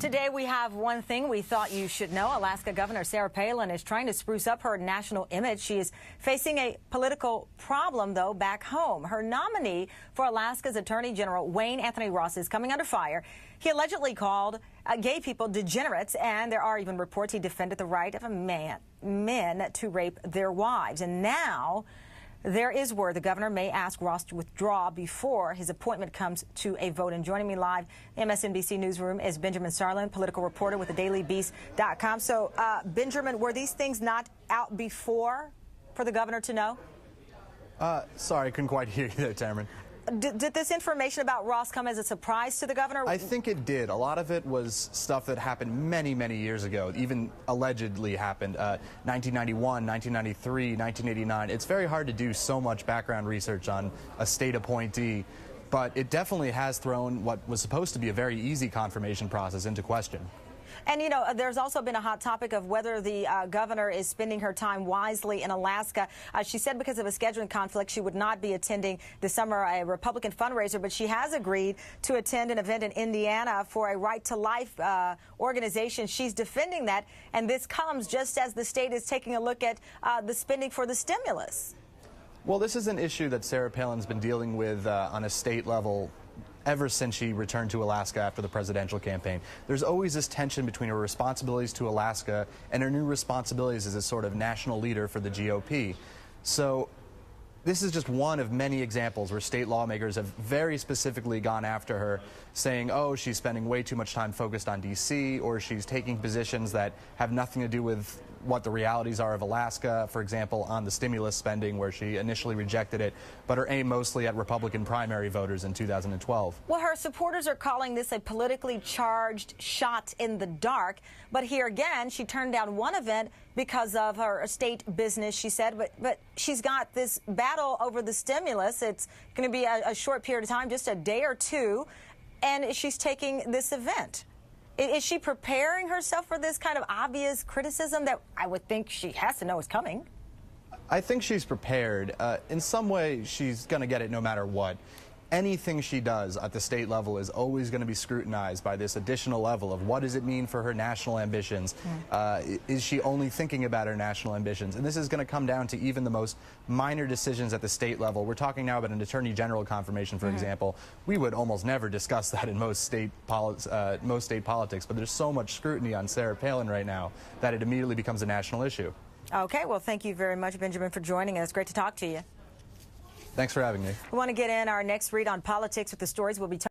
Today we have one thing we thought you should know. Alaska Governor Sarah Palin is trying to spruce up her national image. She is facing a political problem, though, back home. Her nominee for Alaska's Attorney General, Wayne Anthony Ross, is coming under fire. He allegedly called gay people degenerates, and there are even reports he defended the right of men to rape their wives. And now there is word the governor may ask Ross to withdraw before his appointment comes to a vote. And joining me live in MSNBC newsroom is Benjamin Sarlin, political reporter with thedailybeast.com. So, Benjamin, were these things not out before for the governor to know? Sorry, I couldn't quite hear you there, Tamron. Did this information about Ross come as a surprise to the governor? I think it did. A lot of it was stuff that happened many, many years ago, even allegedly happened. 1991, 1993, 1989. It's very hard to do so much background research on a state appointee, but it definitely has thrown what was supposed to be a very easy confirmation process into question. And, you know, there's also been a hot topic of whether the governor is spending her time wisely in Alaska. She said because of a scheduling conflict, she would not be attending this summer a Republican fundraiser, but she has agreed to attend an event in Indiana for a Right to Life organization. She's defending that, and this comes just as the state is taking a look at the spending for the stimulus. Well, this is an issue that Sarah Palin's been dealing with on a state level ever since she returned to Alaska after the presidential campaign. There's always this tension between her responsibilities to Alaska and her new responsibilities as a sort of national leader for the GOP. So this is just one of many examples where state lawmakers have very specifically gone after her, saying, oh, she's spending way too much time focused on D.C., or she's taking positions that have nothing to do with what the realities are of Alaska, for example, on the stimulus spending, where she initially rejected it, but her aim mostly at Republican primary voters in 2012. Well, her supporters are calling this a politically charged shot in the dark. But here again, she turned down one event because of her state business, she said. But she's got this battle over the stimulus. It's going to be a short period of time, just a day or two, and she's taking this event. Is she preparing herself for this kind of obvious criticism that I would think she has to know is coming? I think she's prepared. In some way, she's going to get it no matter what. Anything she does at the state level is always going to be scrutinized by this additional level of what does it mean for her national ambitions? Is she only thinking about her national ambitions? And this is going to come down to even the most minor decisions at the state level. We're talking now about an attorney general confirmation, for example. We would almost never discuss that in most state politics, but there's so much scrutiny on Sarah Palin right now that it immediately becomes a national issue. Okay, well, thank you very much, Benjamin, for joining us. Great to talk to you. Thanks for having me. We want to get in our next read on politics with the stories we'll be talking